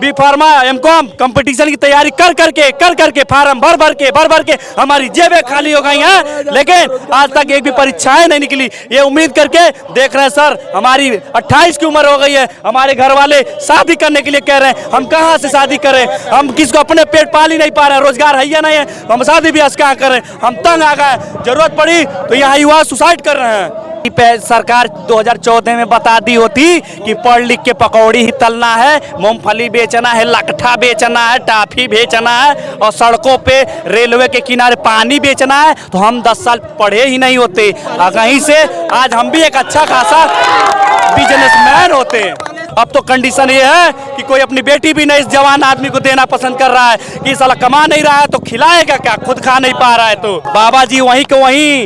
B pharma MCom competition की तैयारी कर करके फार्म भर के हमारी जेबें खाली हो गई हैं, लेकिन आज तक एक भी परीक्षाएं नहीं निकली। ये उम्मीद करके देख रहे हैं सर, हमारी 28 की उम्र हो गई है, हमारे घर वाले शादी करने के लिए कह रहे हैं, हम कहाँ से शादी करें, हम किसको अपने पेट पाल ही नहीं पा रहे हैं, रोजगार है या नहीं है, हम शादी भी आज कहाँ करें, हम तंग आ गए। जरूरत पड़ी तो यहाँ युवा सुसाइड कर रहे हैं। सरकार 2014 में बता दी होती कि पढ़ लिख के पकौड़ी ही तलना है, मूंगफली बेचना है, लकठा बेचना है, टाफी बेचना है और सड़कों पे रेलवे के किनारे पानी बेचना है, तो हम 10 साल पढ़े ही नहीं होते। कहीं से आज हम भी एक अच्छा खासा बिजनेसमैन होते। अब तो कंडीशन ये है कि कोई अपनी बेटी भी नहीं इस जवान आदमी को देना पसंद कर रहा है कि साला कमा नहीं रहा है तो खिलाएगा क्या, खुद खा नहीं पा रहा है। तो बाबा जी वहीं के वहीं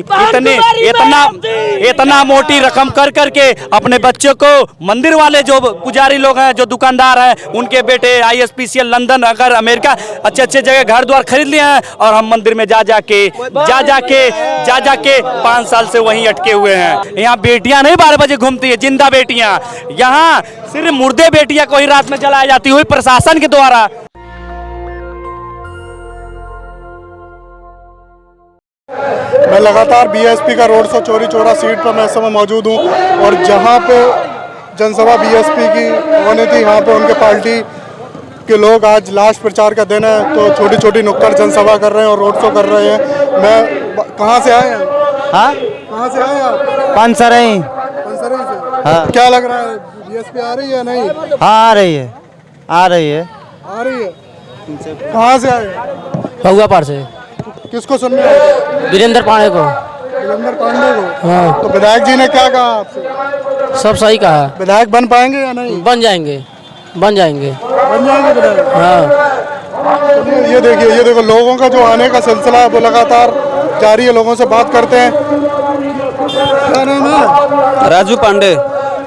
इतना मोटी रकम कर करके अपने बच्चों को, मंदिर वाले जो पुजारी लोग हैं, जो दुकानदार हैं, उनके बेटे ISPCL लंदन अगर अमेरिका अच्छे अच्छे जगह घर द्वार खरीद लिए हैं, और हम मंदिर में जा जाके 5 साल से वहीं अटके हुए हैं। यहाँ बेटियां नहीं 12 बजे घूमती है, जिंदा बेटियां, यहाँ सिर्फ मुर्दे बेटियां को ही रात में जलाई जाती हुई प्रशासन के द्वारा। मैं लगातार BSP का road show Chauri Chaura seat पर मैं इस समय मौजूद हूँ, और जहाँ पे जनसभा BSP की होनी थी, यहाँ पे उनके पार्टी के लोग आज लास्ट प्रचार का दिन है, तो छोटी छोटी नुक्कड़ जनसभा कर रहे हैं और रोड शो कर रहे हैं। मैं कहाँ से आए हैं? हाँ, कहाँ से आए आप? पानसरई से। हाँ। क्या लग रहा है, BSP आ रही है नहीं? हाँ, आ रही है। कहाँ से आए? बहुआ पार से। किसको सुनने आए? वीरेंद्र पांडे को। वीरेंद्र पांडे को? हाँ। तो विधायक जी ने क्या कहा आपसे? सब सही कहा। विधायक बन पाएंगे या नहीं? बन जाएंगे विधायक। हाँ। चलिए ये देखो लोगों का जो आने का सिलसिला है वो लगातार जारी है। लोगों से बात करते हैं। क्या नाम है? राजू पांडे।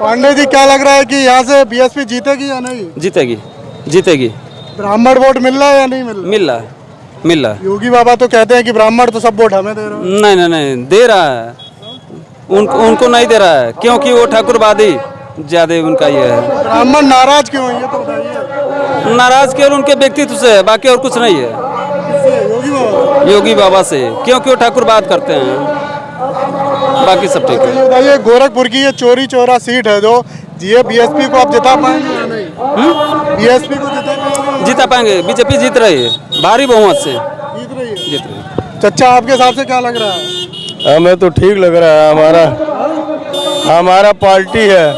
पांडे जी, क्या लग रहा है कि यहाँ से BSP जीतेगी या नहीं? जीतेगी। ब्राह्मण वोट मिल रहा है या नहीं मिल रहा? योगी बाबा तो कहते हैं कि ब्राह्मण तो सब वोट हमें दे रहा है। नहीं दे रहा है, उनको नहीं दे रहा है, क्योंकि वो ठाकुरवादी ज्यादा उनका ये है। ब्राह्मण नाराज क्यों है, ये तो बताइए। नाराज केवल उनके व्यक्तित्व से है, बाकी और कुछ नहीं है। योगी बाबा से, क्योंकि वो ठाकुरवाद करते हैं, बाकी सब ठीक है। बताइए, गोरखपुर की ये चौरी चौरा सीट है जो ये BSP को आप जिता पाएंगे या नहीं? BSP को जिता पाएंगे। बीजेपी जीत रही है, भारी बहुमत से जीत रही है। चाचा, आपके हिसाब से क्या लग रहा है? हमें तो ठीक लग रहा है। हमारा पार्टी है।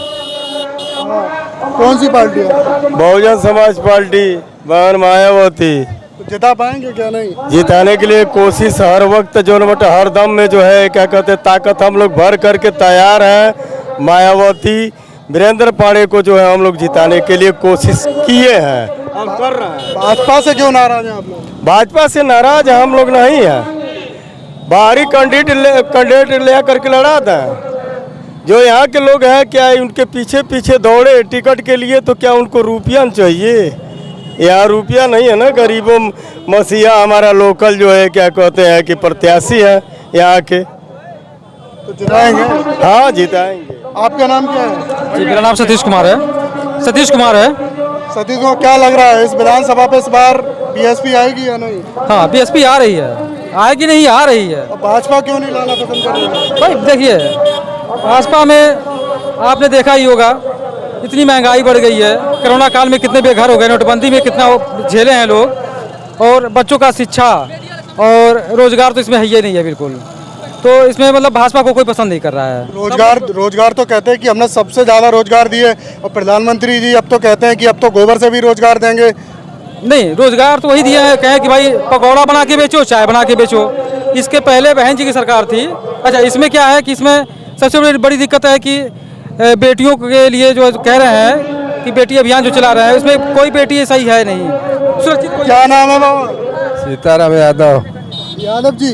कौन सी पार्टी है? बहुजन समाज पार्टी, बहन मायावती। तो जिता पाएंगे क्या नहीं? जिताने के लिए कोशिश हर वक्त जो हर दम में जो है क्या कहते हैं, ताकत हम लोग भर करके तैयार हैं। मायावती, वीरेंद्र पांडे को जो है हम लोग जिताने के लिए कोशिश किए हैं, हम कर रहे हैं। भाजपा से क्यों नाराज हैं आप लोग? भाजपा से नाराज हम लोग नहीं है। बाहरी कैंडिडेट ले करके लड़ा था। जो यहाँ के लोग हैं क्या उनके पीछे पीछे दौड़े टिकट के लिए, तो क्या उनको रुपया चाहिए? यहाँ रुपया नहीं है ना। गरीबों मसीहा हमारा लोकल जो है क्या कहते हैं कि प्रत्याशी है यहाँ के, तो जिताएंगे। हाँ, जिताएंगे। आपका नाम क्या है? जी, मेरा नाम सतीश कुमार है। सतीश को क्या लग रहा है इस विधानसभा पे इस बार BSP आएगी या नहीं? हाँ, BSP आ रही है। आएगी नहीं, आ रही है। भाजपा क्यों नहीं लाना पसंद कर रही है? भाई देखिए, भाजपा में आपने देखा ही होगा, इतनी महंगाई बढ़ गई है। कोरोना काल में कितने बेघर हो गए, नोटबंदी में कितना झेले हैं लोग, और बच्चों का शिक्षा और रोजगार तो इसमें है ही नहीं है बिल्कुल। तो इसमें मतलब भाजपा को कोई पसंद नहीं कर रहा है। रोजगार तो कहते हैं कि हमने सबसे ज़्यादा रोजगार दिए, और प्रधानमंत्री जी अब तो कहते हैं कि अब तो गोबर से भी रोजगार देंगे। नहीं, रोजगार तो वही दिया है, कहें कि भाई पकौड़ा बना के बेचो, चाय बना के बेचो। इसके पहले बहन जी की सरकार थी। अच्छा, इसमें क्या है कि इसमें सबसे बड़ी दिक्कत है कि बेटियों के लिए जो कह रहे हैं कि बेटी अभियान जो चला रहे हैं, उसमें कोई बेटी सही है नहीं, सुरक्षित। क्या नाम है बाबा? सीताराम यादव। यादव जी,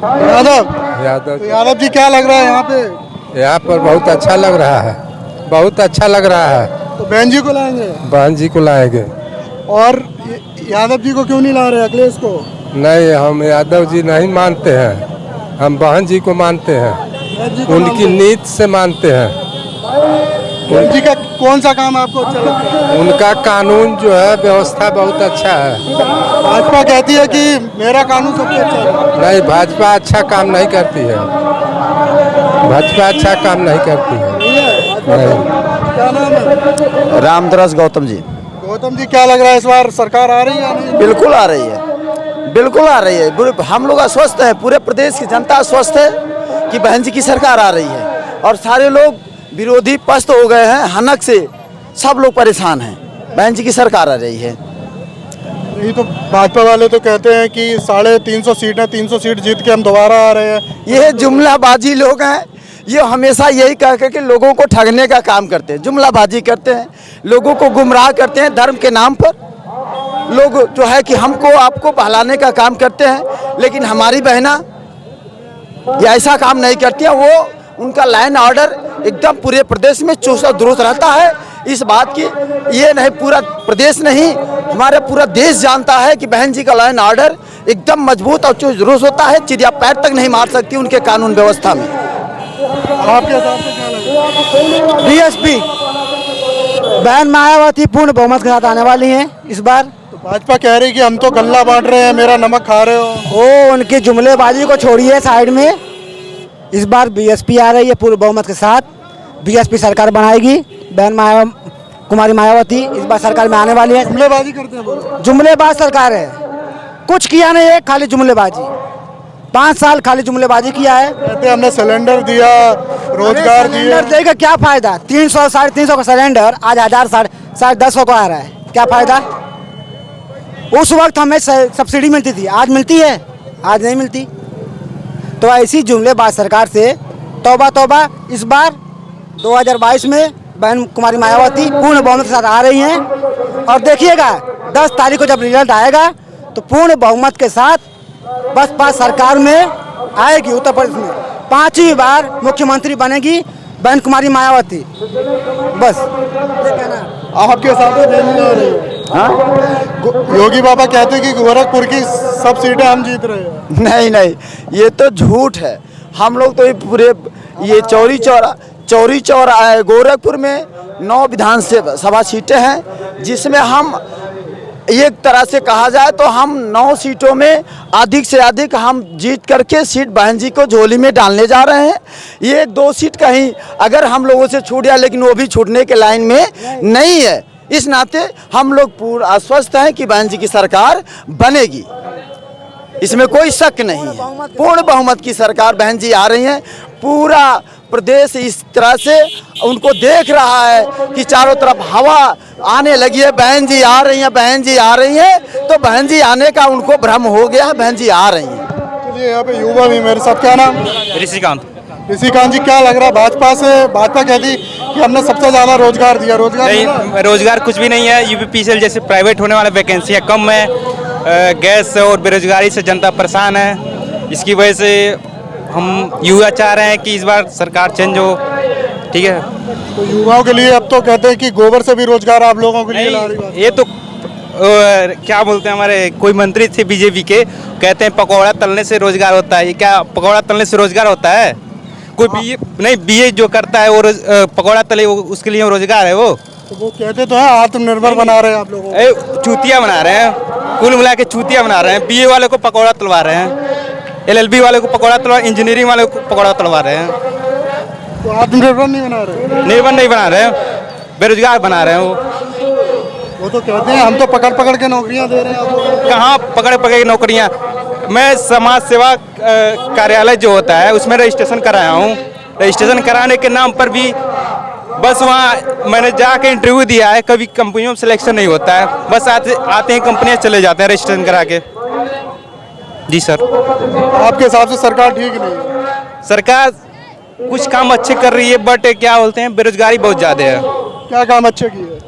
यादव जी, क्या लग रहा है यहाँ पे? यहाँ पर बहुत अच्छा लग रहा है, बहुत अच्छा लग रहा है। तो बहन जी को लाएंगे? बहन जी को लाएंगे। और यादव जी को क्यों नहीं ला रहे, अखिलेश को? नहीं, हम यादव जी नहीं मानते हैं, हम बहन जी को मानते हैं, उनकी नीति से मानते हैं। बहन जी का कौन सा काम आपको अच्छा लगता है? उनका कानून जो है व्यवस्था बहुत अच्छा है। भाजपा कहती है कि मेरा कानून सबसे अच्छा है। नहीं, भाजपा अच्छा काम नहीं करती है। भाजपा अच्छा काम नहीं करती है। नहीं। क्या नाम है? रामदास गौतम जी। गौतम जी, क्या लग रहा है इस बार सरकार आ रही है या नहीं? बिल्कुल आ रही है, बिल्कुल आ रही है। हम लोग आश्वस्त हैं, पूरे प्रदेश की जनता आश्वस्त है कि बहन जी की सरकार आ रही है। और सारे लोग विरोधी पस्त हो गए हैं, हनक से सब लोग परेशान हैं। बहन जी की सरकार आ रही है। यही तो भाजपा वाले तो कहते हैं कि 350 सीट है, 300 सीट जीत के हम दोबारा आ रहे हैं। ये जुमलाबाजी लोग हैं, ये हमेशा यही कह के लोगों को ठगने का काम करते हैं, जुमलाबाजी करते हैं, लोगों को गुमराह करते हैं। धर्म के नाम पर लोग जो है कि हमको आपको बहलाने का काम करते हैं, लेकिन हमारी बहना ये ऐसा काम नहीं करती है। वो उनका लाइन ऑर्डर एकदम पूरे प्रदेश में चुस्त दुरुस्त रहता है। इस बात की ये नहीं, पूरा प्रदेश नहीं, हमारा पूरा देश जानता है कि बहन जी का लाइन ऑर्डर एकदम मजबूत और चुस्त दुरुस्त होता है। चिड़िया पैर तक नहीं मार सकती उनके कानून व्यवस्था में। आपके हिसाब से क्या लग रहा है? बीएसपी बहन मायावती पूर्ण बहुमत के साथ आने वाली हैं इस बार। तो भाजपा कह रही है कि हम तो गल्ला बांट रहे हैं, मेरा नमक खा रहे हो। वो उनकी जुमलेबाजी को छोड़िए साइड में। इस बार बीएसपी आ रही है पूर्ण बहुमत के साथ। बीएसपी सरकार बनाएगी। बहन कुमारी मायावती इस बार सरकार में आने वाली है। जुमलेबाजी करते हैं बोलो। जुमलेबाज सरकार है, कुछ किया नहीं है, खाली जुमलेबाजी। 5 साल खाली जुमलेबाजी किया है। कहते हैं हमने सिलेंडर दिया, रोजगार दिए। सिलेंडर देगा क्या फायदा? 300 350 का सिलेंडर आज 1000 साढ़े 1000 को आ रहा है, क्या फायदा? उस वक्त हमें सब्सिडी मिलती थी, आज मिलती है? आज नहीं मिलती। तो ऐसी जुमलेबाज सरकार से तौबा तौबा। इस बार 2022 में बहन कुमारी मायावती पूर्ण बहुमत के साथ आ रही हैं। और देखिएगा 10 तारीख को जब रिजल्ट आएगा तो पूर्ण बहुमत के साथ बसपा सरकार में आएगी। उत्तर प्रदेश में 5वीं बार मुख्यमंत्री बनेगी बहन कुमारी मायावती। बस आपके हिसाब से देने आ रही हो? हाँ? योगी बाबा कहते हैं कि गोरखपुर की सब सीटें हम जीत रहे हैं। नहीं नहीं, ये तो झूठ है। हम लोग तो ये पूरे ये चौरी चौरा गोरखपुर में 9 विधानसभा सीटें हैं, जिसमें हम एक तरह से कहा जाए तो हम 9 सीटों में अधिक से अधिक हम जीत करके सीट बहन जी को झोली में डालने जा रहे हैं। ये 2 सीट कहीं अगर हम लोगों से छूट जाए, लेकिन वो भी छूटने के लाइन में नहीं है। इस नाते हम लोग पूर्ण आश्वस्त हैं कि बहन जी की सरकार बनेगी, इसमें कोई शक नहीं है। पूर्ण बहुमत की सरकार बहन जी आ रही हैं। पूरा प्रदेश इस तरह से उनको देख रहा है कि चारों तरफ हवा आने लगी है, बहन जी आ रही हैं, बहन जी आ रही हैं। तो बहन जी आने का उनको भ्रम हो गया है, बहन जी आ रही हैं। चलिए, यहाँ पे युवा भी मेरे साथ। क्या नाम? ऋषिकांत। ऋषिकांत जी, क्या लग रहा है भाजपा से? भाजपा कहती कि हमने सबसे ज्यादा रोजगार दिया। रोजगार नहीं, रोजगार कुछ भी नहीं है। यूपीपीसीएल जैसे प्राइवेट होने वाले वैकेंसियाँ कम है। गैस और बेरोजगारी से जनता परेशान है। इसकी वजह से हम युवा चाह रहे हैं कि इस बार सरकार चेंज हो। ठीक है, तो युवाओं के लिए अब तो कहते हैं कि गोबर से भी रोजगार आप लोगों के लिए ला रही बात। ये तो क्या बोलते हैं, हमारे कोई मंत्री थे बीजेपी के, कहते हैं पकौड़ा तलने से रोजगार होता है। ये क्या पकौड़ा तलने से रोजगार होता है? कोई बीए नहीं, बीए जो करता है वो पकौड़ा तले, उसके लिए रोजगार है वो। तो वो कहते तो हैं आत्मनिर्भर बना रहे हैं आप लोगों को। चूतिया बना रहे हैं, कुल मिला के चूतिया बना रहे हैं। बीए वाले को पकौड़ा तलवा रहे हैं, LLB वाले को पकौड़ा तलवा, इंजीनियरिंग वाले को पकौड़ा तलवा रहे हैं। तो आत्मनिर्भर नहीं बना रहे? निर्भर नहीं बना रहे हैं, बेरोजगार बना रहे हैं वो तो कहते हैं हम तो पकड़ पकड़ के नौकरियां दे रहे हैं आप लोगों को। कहाँ पकड़ पकड़ के नौकरियाँ? मैं समाज सेवा कार्यालय जो होता है उसमें रजिस्ट्रेशन कराया हूँ। रजिस्ट्रेशन कराने के नाम पर भी बस वहाँ मैंने जाके इंटरव्यू दिया है, कभी कंपनियों में सिलेक्शन नहीं होता है। बस आते हैं कंपनियाँ चले जाते हैं रजिस्ट्रेशन करा के। जी सर। आपके हिसाब से सरकार ठीक नहीं है? सरकार कुछ काम अच्छे कर रही है, बट क्या बोलते हैं, बेरोजगारी बहुत ज़्यादा है। क्या काम अच्छे किए?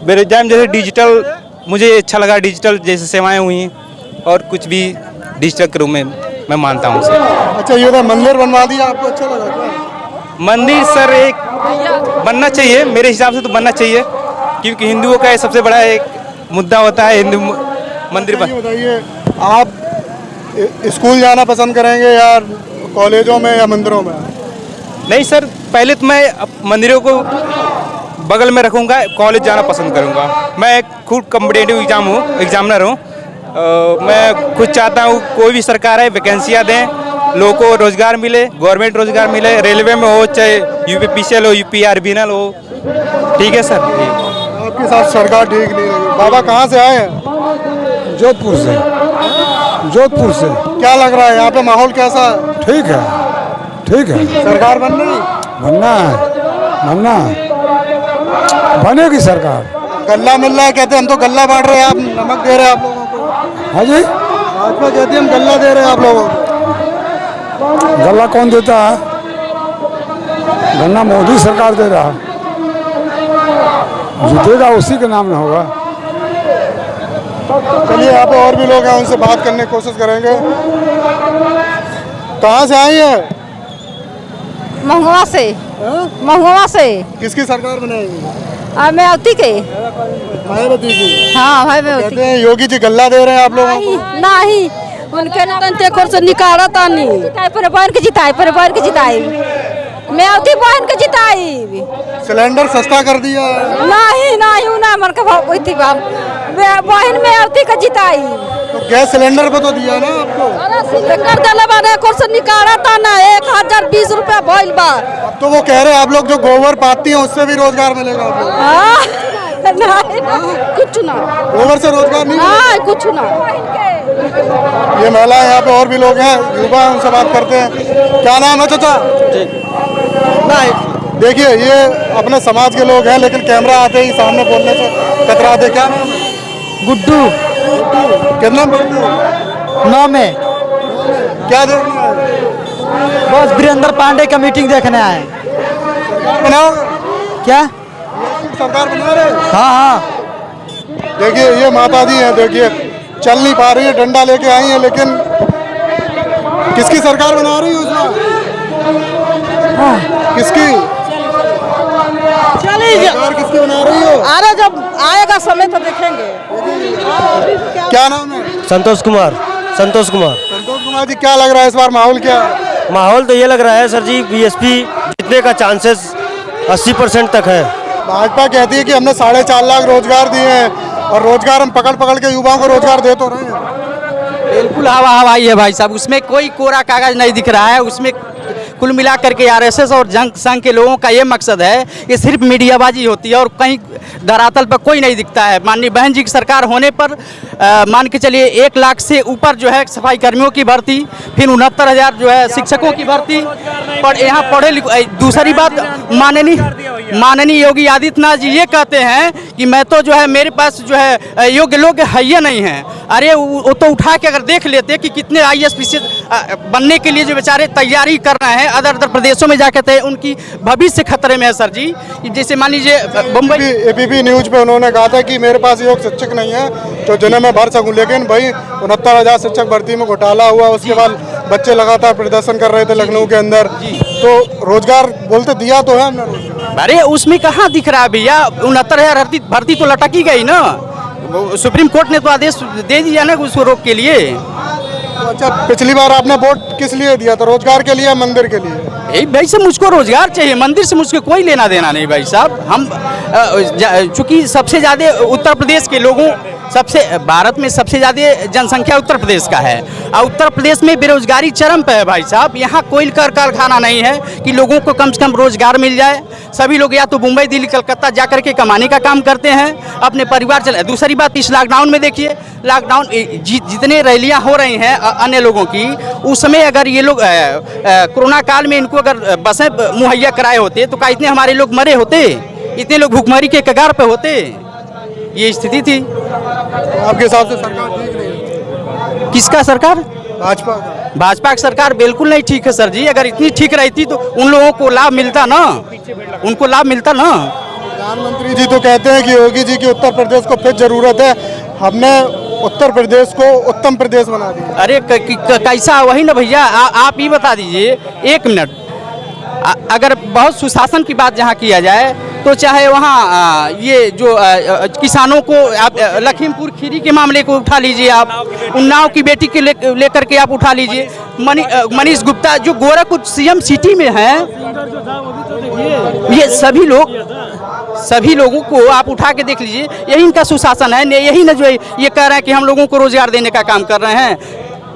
बेरोजगारी जैसे डिजिटल, मुझे अच्छा लगा डिजिटल जैसे सेवाएं हुई, और कुछ भी डिजिटल के रूप में मैं मानता हूँ सर। अच्छा, ये तो मंदिर बनवा दिया, आपको अच्छा लगा क्या? मंदिर सर एक बनना चाहिए, मेरे हिसाब से तो बनना चाहिए, क्योंकि हिंदुओं का सबसे बड़ा एक मुद्दा होता है हिंदू मंदिर। बताइए, आप स्कूल जाना पसंद करेंगे या कॉलेजों में या मंदिरों में? नहीं सर, पहले तो मैं मंदिरों को बगल में रखूँगा, कॉलेज जाना पसंद करूँगा। मैं खुद कॉम्पिटेटिव एग्जामिनर हूँ। मैं खुद चाहता हूँ कोई भी सरकार है वैकेंसियाँ दें, लोगों को रोज़गार मिले, गवर्नमेंट रोज़गार मिले, रेलवे में हो चाहे यूपीपीसीएल हो, यूपीआरबीएनएल हो। ठीक है सर। आपके साथ सरकार ठीक नहीं लगी। बाबा कहाँ से आए हैं? जोधपुर से। जोधपुर से। क्या लग रहा है यहाँ पे माहौल कैसा है? ठीक है, ठीक है। सरकार बन रही? बनना है, बनना है, बनेगी सरकार। गल्ला मिल रहा है, कहते हैं हम तो गल्ला बांट रहे हैं, आप नमक दे रहे हैं आप लोगों को। हाँ जी, भाजपा कहती है हम गल्ला दे रहे हैं आप लोगों को। गल्ला कौन देता है? गन्ना मोदी सरकार दे रहा है, जीतेगा उसी के नाम में होगा। चलिए यहाँ पे और भी लोग हैं, उनसे बात करने की कोशिश करेंगे। कहाँ से आई है? महुआ से। महुआ से। किसकी सरकार बनाएगी? मायावती के। मायावती की। हाँ मायावती। कहते हैं योगी जी गल्ला दे रहे हैं आप लोगों को। नहीं, उनके तंते खोर से निकाला तानी। पर बहन के जिताई, पर बहन के जिताई। मायावती बहन के जिताई। सिलेंडर सस्ता कर दिया। नहीं नहीं, ना मन का भाव कोई थी बहन मायावती का जिताई। तो गैस सिलेंडर पे तो दिया ना आपको। कर दले बाने खोर से निकाला था ना, 1020 रुपया भइल बा। अब तो वो कह रहे हैं आप लोग जो गोबर पाती हैं उससे भी रोजगार मिलेगा आप लोग। नहीं, कुछ ना। गोबर से रोजगार नहीं मिलेगा? कुछ ना। ये महिलाएं यहाँ पे और भी लोग हैं, युवा हैं, उनसे बात करते हैं। क्या नाम है चाचा? देखिए ये अपने समाज के लोग हैं, लेकिन कैमरा आते ही सामने बोलने से कतराते। क्या नाम है? गुड्डू। कितना पढ़ते हो? 9 में। क्या देखना है? बस वीरेंद्र पांडे का मीटिंग देखने आए। बनाओ क्या? सरकार बना रहे? हाँ हाँ। देखिए ये माता जी हैं, देखिए चल नहीं पा रही है, डंडा लेके आई है, लेकिन किसकी सरकार बना रही है उसमें? किसकी सरकार किसकी बना रही हो? अरे जब आएगा समय तो देखेंगे। क्या नाम है? संतोष कुमार। संतोष कुमार। संतोष कुमार जी, क्या लग रहा है इस बार माहौल क्या है? माहौल तो ये लग रहा है सर जी, बीएसपी जीतने का चांसेस 80% तक है। भाजपा कहती है कि हमने 4.5 लाख रोजगार दिए हैं, और रोजगार हम पकड़ पकड़ के युवाओं को रोजगार दे तो रहे हैं। बिल्कुल हवा हवाई है भाई साहब, उसमें कोई कोरा कागज नहीं दिख रहा है। उसमें कुल मिलाकर के आरएसएस और जंग संघ के लोगों का ये मकसद है कि सिर्फ मीडियाबाजी होती है और कहीं धरातल पर कोई नहीं दिखता है। माननीय बहन जी की सरकार होने पर मान के चलिए 1 लाख से ऊपर जो है सफाई कर्मियों की भर्ती, फिर 69,000 जो है शिक्षकों की भर्ती। पर यहाँ पढ़े लिखे, दूसरी बात माननीय योगी आदित्यनाथ जी ये कहते हैं कि मैं तो जो है मेरे पास जो है योग्य लोग है ही नहीं हैं। अरे वो तो उठा के अगर देख लेते कि कितने IAS बनने के लिए जो बेचारे तैयारी कर रहे हैं अदर प्रदेशों में जाकर, थे उनकी भविष्य खतरे में है सर जी। जैसे मान लीजिए बम्बई ABP न्यूज पे उन्होंने कहा था कि मेरे पास योग्य शिक्षक नहीं है तो जिन्हें मैं भर सकूं, लेकिन भाई 69,000 शिक्षक भर्ती में घोटाला हुआ, उसके बाद बच्चे लगातार प्रदर्शन कर रहे थे लखनऊ के अंदर, तो रोजगार बोलते दिया तो है हमने। अरे उसमें कहाँ दिख रहा है भैया? 69,000 भर्ती तो लटकी गई ना। सुप्रीम कोर्ट ने तो आदेश दे दिया ना उसको रोक के लिए। अच्छा, पिछली बार आपने वोट किस लिए दिया था? रोजगार के लिए, मंदिर के लिए? यही भाई साहब, मुझको रोजगार चाहिए, मंदिर से मुझको कोई लेना देना नहीं भाई साहब। हम चूंकि सबसे ज़्यादा उत्तर प्रदेश के लोगों, सबसे भारत में सबसे ज़्यादा जनसंख्या उत्तर प्रदेश का है, और उत्तर प्रदेश में बेरोजगारी चरम पे है भाई साहब। यहाँ कोई कारखाना नहीं है कि लोगों को कम से कम रोजगार मिल जाए। सभी लोग या तो मुंबई, दिल्ली, कलकत्ता जा करके कमाने का काम करते हैं, अपने परिवार चलाए। दूसरी बात, इस लॉकडाउन में देखिए, लॉकडाउन जितने रैलियाँ हो रही हैं अन्य लोगों की, उस समय अगर ये लोग कोरोना काल में इनको अगर बसें मुहैया कराए होते तो क्या इतने हमारे लोग मरे होते? इतने लोग भूखमरी के कगार पे होते? ये स्थिति थी। आपके हिसाब से सरकार ठीक नहीं? किसका सरकार? भाजपा। भाजपा की सरकार बिल्कुल नहीं ठीक है सर जी। अगर इतनी ठीक रहती तो उन लोगों को लाभ मिलता ना, उनको लाभ मिलता ना। प्रधानमंत्री जी तो कहते हैं कि योगी जी की उत्तर प्रदेश को फिर जरूरत है, हमने उत्तर प्रदेश को उत्तम प्रदेश बना दिया। अरे कैसा? वही ना भैया, आप ही बता दीजिए 1 मिनट। अगर बहुत सुशासन की बात जहाँ किया जाए तो चाहे वहाँ ये जो किसानों को आप लखीमपुर खीरी के मामले को उठा लीजिए, आप उन्नाव की बेटी के लेकर के आप उठा लीजिए, मनीष गुप्ता जो गोरखपुर CM सिटी में हैं, ये सभी लोग सभी लोगों को आप उठा के देख लीजिए, यही इनका सुशासन है। यही न जो ये कह रहे हैं कि हम लोगों को रोजगार देने का काम कर रहे हैं।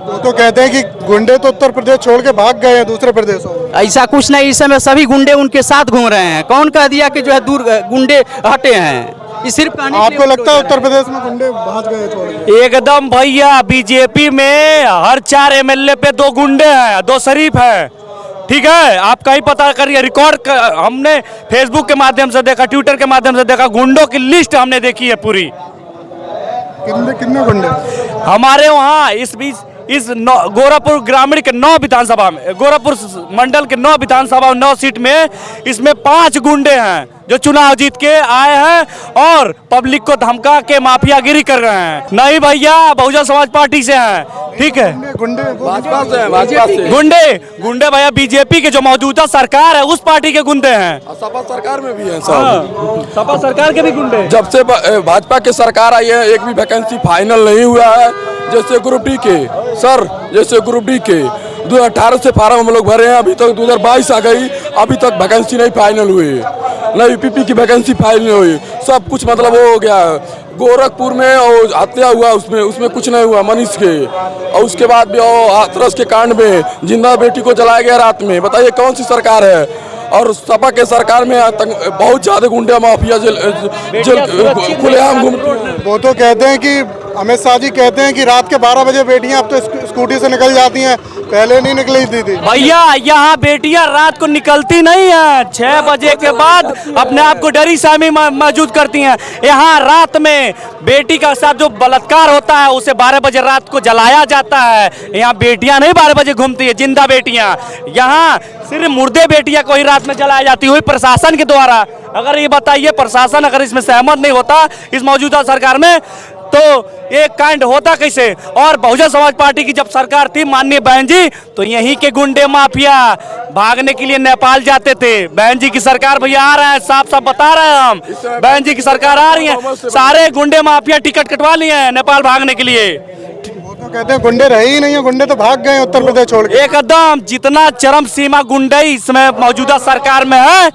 तो कहते हैं कि गुंडे तो उत्तर प्रदेश छोड़ के भाग गए हैं दूसरे प्रदेशों में। ऐसा कुछ नहीं, इस समय सभी गुंडे उनके साथ घूम रहे हैं। कौन कह दिया कि जो है दूर गुंडे हटे हैं? ये सिर्फ आपको लगता है उत्तर प्रदेश में गुंडे भाग गए छोड़ के? एकदम भैया, बीजेपी में हर 4 एमएलए पे 2 गुंडे हैं, 2 शरीफ हैं। ठीक है, आप कहीं पता करिए, रिकॉर्ड हमने फेसबुक के माध्यम से देखा, ट्विटर के माध्यम से देखा, गुंडों की लिस्ट हमने देखी है पूरी। कितने गुंडे हमारे वहाँ इस गोरखपुर ग्रामीण के 9 विधानसभा में, गोरखपुर मंडल के 9 विधानसभा 9 सीट में इसमें 5 गुंडे हैं जो चुनाव जीत के आए हैं और पब्लिक को धमका के माफियागिरी कर रहे हैं। नहीं भैया, बहुजन समाज पार्टी से हैं। ठीक है, गुंडे गुंडे भैया बीजेपी के जो मौजूदा सरकार है उस पार्टी के गुंडे हैं। सपा सरकार में भी है सब, सपा सरकार के भी गुंडे। जब से भाजपा की सरकार आई है एक भी वैकेंसी फाइनल नहीं हुआ है। जैसे ग्रुप डी के सर, जैसे ग्रुप डी के 2018 से फार्म हम लोग भरे हैं, अभी तक 2022 आ गई, अभी तक वैकेंसी नहीं फाइनल हुई, नहीं पीपी की वैकेंसी फाइनल हुई। सब कुछ मतलब वो हो गया। गोरखपुर में और हत्या हुआ, उसमें कुछ नहीं हुआ मनीष के, और उसके बाद भी हाथरस के कांड में जिंदा बेटी को जलाया गया रात में। बताइए कौन सी सरकार है? और सपा के सरकार में बहुत ज्यादा गुंडा माफिया खुलेआम घूमते हैं। वो तो कहते हैं कि अमित शाह जी कहते हैं कि रात के 12 बजे बेटियां अब तो स्कूटी से निकल जाती हैं, पहले नहीं निकली थी। भैया यहाँ बेटियां रात को निकलती नहीं है, 6 बजे के बाद अपने आप को डरी सहमी मौजूद करती हैं। यहाँ रात में बेटी का साथ जो बलात्कार होता है उसे 12 बजे रात को जलाया जाता है। यहाँ बेटियां नहीं 12 बजे घूमती है, जिंदा बेटियां। यहाँ सिर्फ मुर्दे बेटियां को ही रात में जलाया जाती हुई प्रशासन के द्वारा। अगर ये बताइए, प्रशासन अगर इसमें सहमत नहीं होता इस मौजूदा सरकार में, तो ये कांड होता कैसे? और बहुजन समाज पार्टी की जब सरकार थी माननीय बहन जी, तो यहीं के गुंडे माफिया भागने के लिए नेपाल जाते थे। बहन जी की सरकार भैया आ रहे हैं, साफ साफ बता रहे हैं हम, बहन जी की सरकार आ रही है, सारे गुंडे माफिया टिकट कटवा लिए हैं नेपाल भागने के लिए। वो तो कहते हैं गुंडे रहे ही नहीं है, गुंडे तो भाग गए उत्तर प्रदेश छोड़ के। एकदम, जितना चरम सीमा गुंडई इसमें मौजूदा सरकार में है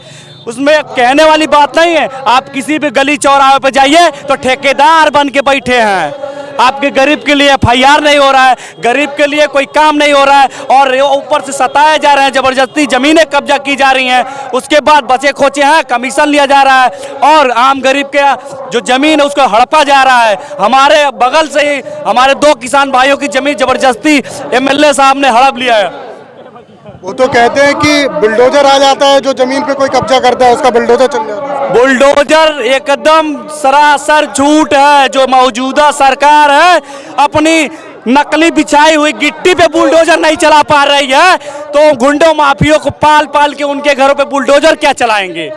उसमें कहने वाली बात नहीं है। आप किसी भी गली चौराहे पे जाइए तो ठेकेदार बन के बैठे हैं। आपके गरीब के लिए FIR नहीं हो रहा है, गरीब के लिए कोई काम नहीं हो रहा है, और ऊपर से सताए जा रहे हैं, जबरदस्ती जमीनें कब्जा की जा रही हैं। उसके बाद बचे खोचे हैं, कमीशन लिया जा रहा है और आम गरीब के जो जमीन है उसको हड़पा जा रहा है। हमारे बगल से ही हमारे 2 किसान भाइयों की जमीन जबरदस्ती MLA साहब ने हड़प लिया है। वो तो कहते हैं कि बुलडोजर आ जाता है, जो जमीन पे कोई कब्जा करता है उसका बुलडोजर चल जाता है। बुलडोजर एकदम सरासर झूठ है। जो मौजूदा सरकार है अपनी नकली बिछाई हुई गिट्टी पे बुलडोजर नहीं चला पा रही है, तो गुंडों माफियों को पाल पाल के उनके घरों पे बुलडोजर क्या चलाएंगे?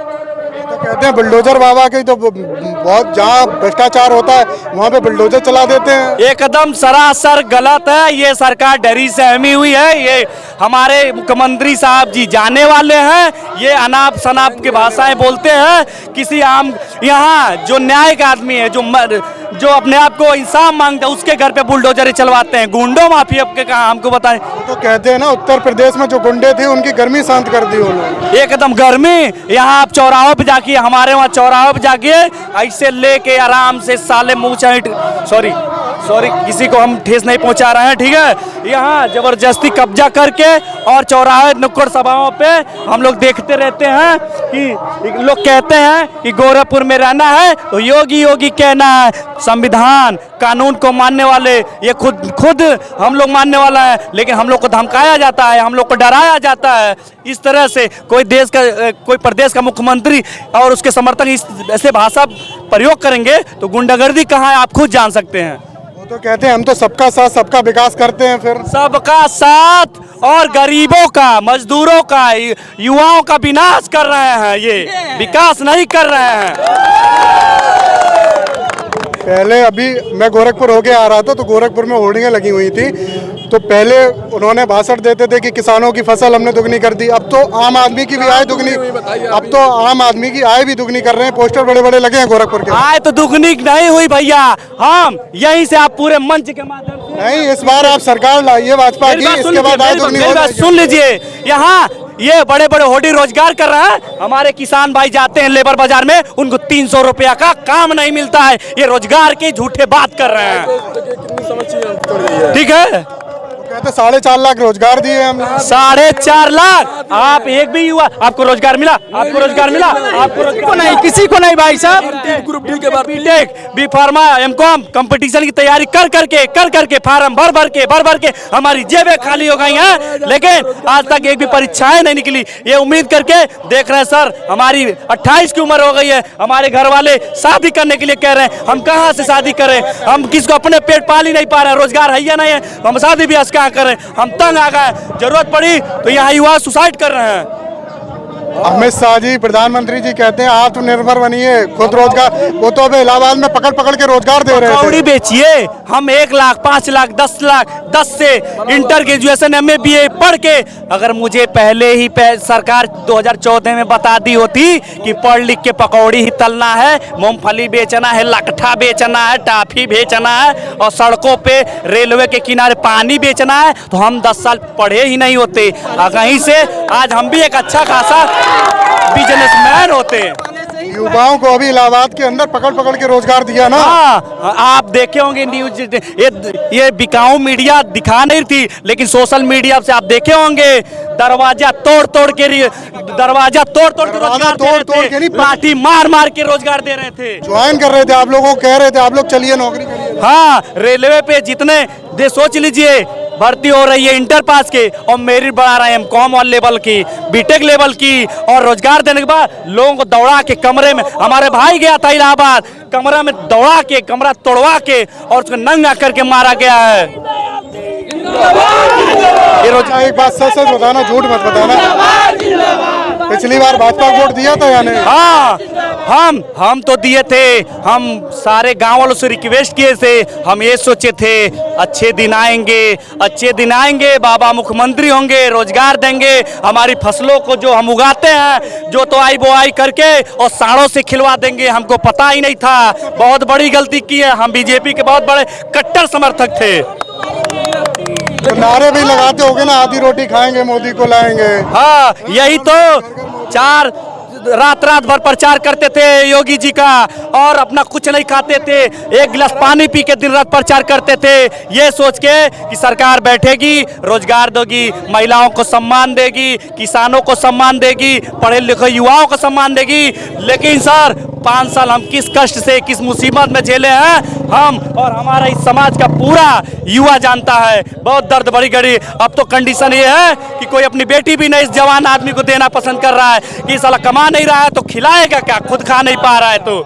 तो कहते हैं बुलडोजर बाबा के तो बहुत, जहाँ भ्रष्टाचार होता है वहाँ पे बुलडोजर चला देते हैं। एकदम सरासर गलत है। ये सरकार डरी सहमी हुई है। ये हमारे मुख्यमंत्री साहब जी जाने वाले हैं, ये अनाप शनाप की भाषाएं बोलते हैं। किसी आम यहाँ जो न्यायिक आदमी है, जो अपने आप को इंसाफ मांगता है, उसके घर पे बुलडोजर चलवाते हैं। गुंडों माफिया के कहा हमको बताएं। तो कहते हैं ना उत्तर प्रदेश में जो गुंडे थे उनकी गर्मी शांत कर दी उन्होंने। एकदम गर्मी। यहाँ आप चौराहों पे जाके, हमारे वहाँ चौराहों पे जाके ऐसे लेके आराम से साले मुँह सॉरी किसी को हम ठेस नहीं पहुँचा रहे हैं, ठीक है। यहाँ जबरदस्ती कब्जा करके और चौराहे नुक्कड़ सभाओं पे हम लोग देखते रहते हैं कि लोग कहते हैं कि गोरखपुर में रहना है तो योगी योगी कहना है। संविधान कानून को मानने वाले ये खुद हम लोग मानने वाला है, लेकिन हम लोग को धमकाया जाता है, हम लोग को डराया जाता है। इस तरह से कोई प्रदेश का मुख्यमंत्री और उसके समर्थक इस ऐसे भाषा प्रयोग करेंगे तो गुंडागर्दी कहाँ है आप खुद जान सकते हैं। वो तो कहते हैं हम तो सबका साथ सबका विकास करते हैं। फिर सबका साथ और गरीबों का, मजदूरों का, युवाओं का विनाश कर रहे हैं, ये विकास नहीं कर रहे हैं। पहले अभी मैं गोरखपुर होके आ रहा था तो गोरखपुर में होर्डिंगें लगी हुई थी, तो पहले उन्होंने भाषण देते थे कि किसानों की फसल हमने दुगनी कर दी। अब तो आम आदमी की भी आय दुगनी, अब तो आम आदमी की आय भी दुगनी कर रहे हैं। पोस्टर बड़े बड़े लगे हैं गोरखपुर के। आय तो दुगनी नहीं हुई भैया, हम यहीं से आप पूरे मंच के माध्यम से नहीं, इस बार आप सरकार लाइए भाजपा की, इसके बाद आय दुगनी हो जाएगी। सुन लीजिए, ये बड़े बड़े होडी रोजगार कर रहे हैं, हमारे किसान भाई जाते हैं लेबर बाजार में, उनको 300 रुपया का काम नहीं मिलता है। ये रोजगार के झूठे बात कर रहे हैं। ठीक है, कहते 4.5 लाख रोजगार दिए हमने। 4.5 लाख। आप एक भी युवा, आपको रोजगार मिला? आपको रोजगार मिला? आपको रोजगार नहीं, किसी को नहीं भाई साहब। ग्रुप डी के बाद BTech, B pharma, MCom competition की तैयारी कर करके फार्म भर के हमारी जेबें खाली हो गई हैं, लेकिन आज तक एक भी परीक्षाएं नहीं निकली। ये उम्मीद करके देख रहे हैं सर, हमारी 28 की उम्र हो गई है, हमारे घर वाले शादी करने के लिए कह रहे हैं, हम कहाँ से शादी करें? हम किसको अपने पेट पाल ही नहीं पा रहे हैं, रोजगार है या नहीं है, हम शादी भी क्या करें? हम तंग आ गए, जरूरत पड़ी तो यहाँ युवा सुसाइड कर रहे हैं। अमित शाह जी, प्रधानमंत्री जी कहते हैं आत्मनिर्भर बनिए, खुद रोजगार। वो तो अभी इलाहाबाद में पकड़ के रोजगार दे रहे हैं। पकौड़ी बेचिए। हम 1 लाख, 5 लाख, 10 लाख, 10 से इंटर ग्रेजुएशन MA BA पढ़ के, अगर मुझे पहले ही सरकार 2014 में बता दी होती कि पढ़ लिख के पकौड़ी ही तलना है, मूंगफली बेचना है, लकठा बेचना है, टाफी बेचना है और सड़कों पे रेलवे के किनारे पानी बेचना है, तो हम 10 साल पढ़े ही नहीं होते। कहीं से आज हम भी एक अच्छा खासा बिजनेसमैन होते। युवाओं को अभी इलाहाबाद के अंदर पकड़ के रोजगार दिया ना। हाँ, आप देखे होंगे न्यूज, ये बिकाऊ मीडिया दिखा नहीं थी, लेकिन सोशल मीडिया से आप देखे होंगे दरवाजा तोड़ के लाठी मार के रोजगार दे रहे थे। ज्वाइन कर रहे थे आप लोगों को, कह रहे थे आप लोग चलिए नौकरी करिए। हाँ, रेलवे पे जितने दे सोच लीजिए भर्ती हो रही है इंटर पास के, और मेरिट बढ़ा रहे हैं एमकॉम और लेवल की, बीटेक लेवल की, और रोजगार देने के बाद लोगों को दौड़ा के कमरे में, हमारे भाई गया था इलाहाबाद, कमरा में दौड़ा के, कमरा तोड़वा के और उसको नंगा करके मारा गया है। ये रोजगार, एक बात सच बताना, झूठ मत बताना। पिछली बार भाजपा को वोट दिया था या नहीं? हाँ, हम तो दिए थे। हम सारे गांव वालों से रिक्वेस्ट किए थे, हम ये सोचे थे अच्छे दिन आएंगे, बाबा मुख्यमंत्री होंगे, रोजगार देंगे, हमारी फसलों को जो हम उगाते हैं, जो तो आई बोआई करके और साड़ों से खिलवा देंगे। हमको पता ही नहीं था, बहुत बड़ी गलती की है। हम बीजेपी के बहुत बड़े कट्टर समर्थक थे। तो नारे भी लगाते होगे ना, आधी रोटी खाएंगे मोदी को लाएंगे। हाँ, यही तो रात भर प्रचार करते थे योगी जी का, और अपना कुछ नहीं खाते थे, 1 गिलास पानी पी के दिन रात प्रचार करते थे, ये सोच के कि सरकार बैठेगी, रोजगार देगी, महिलाओं को सम्मान देगी, किसानों को सम्मान देगी, पढ़े लिखे युवाओं को सम्मान देगी। लेकिन सर 5 साल हम किस कष्ट से, किस मुसीबत में झेले हैं हम, और हमारा इस समाज का पूरा युवा जानता है। बहुत दर्द बड़ी गड़ी। अब तो कंडीशन ये है कि कोई अपनी बेटी भी नहीं इस जवान आदमी को देना पसंद कर रहा है कि साला कमा नहीं रहा है तो खिलाएगा क्या, खुद खा नहीं पा रहा है। तो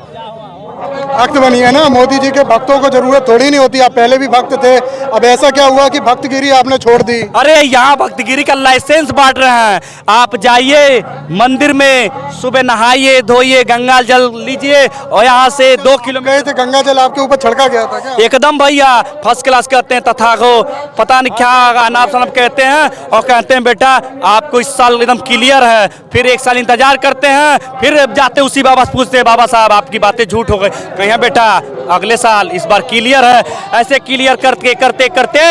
भक्त बनिए ना, मोदी जी के भक्तों को जरूरत थोड़ी नहीं होती। आप पहले भी भक्त थे, अब ऐसा क्या हुआ कि भक्तगिरी आपने छोड़ दी? अरे यहाँ भक्तगिरी का लाइसेंस बांट रहे हैं। आप जाइए मंदिर में, सुबह नहाइए धोइए, गंगा जल लीजिए, और यहाँ से 2 किलोमीटर। गंगा जल आपके ऊपर छिड़का गया था क्या? एकदम भैया, फर्स्ट क्लास कहते हैं तथागो, पता नहीं क्या नाम सनम कहते हैं, और कहते हैं बेटा आपको इस साल एकदम क्लियर है। फिर 1 साल इंतजार करते हैं, फिर जाते उसी बाबा से पूछते हैं, बाबा साहब आपकी बातें झूठ हो गई। कहीं बेटा अगले साल, इस बार क्लियर है। ऐसे क्लियर करते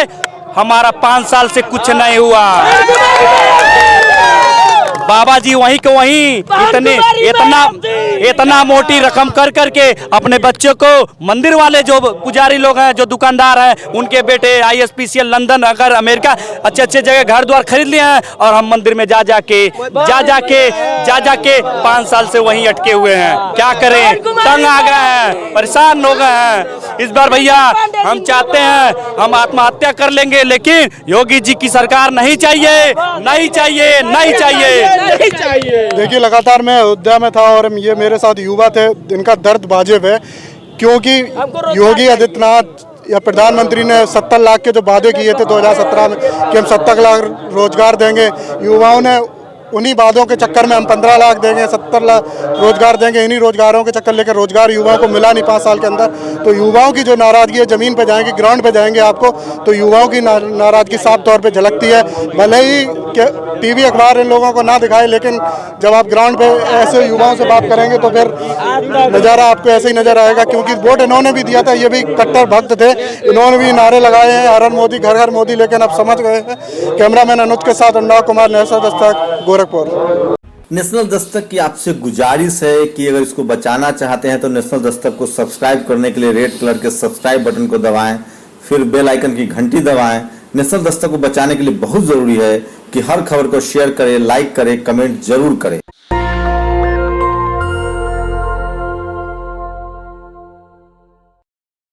हमारा 5 साल से कुछ नहीं हुआ। बाबा जी वहीं के वहीं इतना मोटी रकम कर करके अपने बच्चों को, मंदिर वाले जो पुजारी लोग हैं, जो दुकानदार हैं, उनके बेटे ISPCL लंदन, अगर अमेरिका, अच्छे जगह घर द्वार खरीद लिए हैं, और हम मंदिर में जा जाके 5 साल से वहीं अटके हुए हैं। क्या करें, तंग आ गए हैं, परेशान हो गए हैं। इस बार भैया हम चाहते हैं, हम आत्महत्या कर लेंगे, लेकिन योगी जी की सरकार नहीं चाहिए। देखिए, लगातार मैं अयोध्या में था और ये मेरे साथ युवा थे, इनका दर्द वाजिब है, क्योंकि योगी आदित्यनाथ या प्रधानमंत्री ने 70 लाख के जो वादे किए थे 2017 में कि हम 70 लाख रोजगार देंगे, युवाओं ने उन्हीं वादों के चक्कर में हम 15 लाख देंगे, 70 लाख रोजगार देंगे, इन्हीं रोजगारों के चक्कर लेकर रोजगार युवाओं को मिला नहीं 5 साल के अंदर। तो युवाओं की जो नाराजगी है, जमीन पे जाएंगे, ग्राउंड पे जाएंगे आपको, तो युवाओं की नाराजगी साफ तौर पे झलकती है। भले ही टीवी अखबार इन लोगों को ना दिखाए, लेकिन जब आप ग्राउंड पे ऐसे युवाओं से बात करेंगे तो फिर नज़ारा आपको ऐसे ही नज़र आएगा। क्योंकि वोट इन्होंने भी दिया था, ये भी कट्टर भक्त थे, इन्होंने भी नारे लगाए हैं हर हर मोदी घर घर मोदी, लेकिन अब समझ गए हैं। कैमरामैन अनुज के साथ अनुराग कुमार, नेशनल दस्तक, गोरखपुर। नेशनल दस्तक की आपसे गुजारिश है कि अगर इसको बचाना चाहते हैं तो नेशनल दस्तक को सब्सक्राइब करने के लिए रेड कलर के सब्सक्राइब बटन को दबाएं, फिर बेल आइकन की घंटी दबाएं। नेशनल दस्तक को बचाने के लिए बहुत जरूरी है कि हर खबर को शेयर करें, लाइक करें, कमेंट जरूर करें।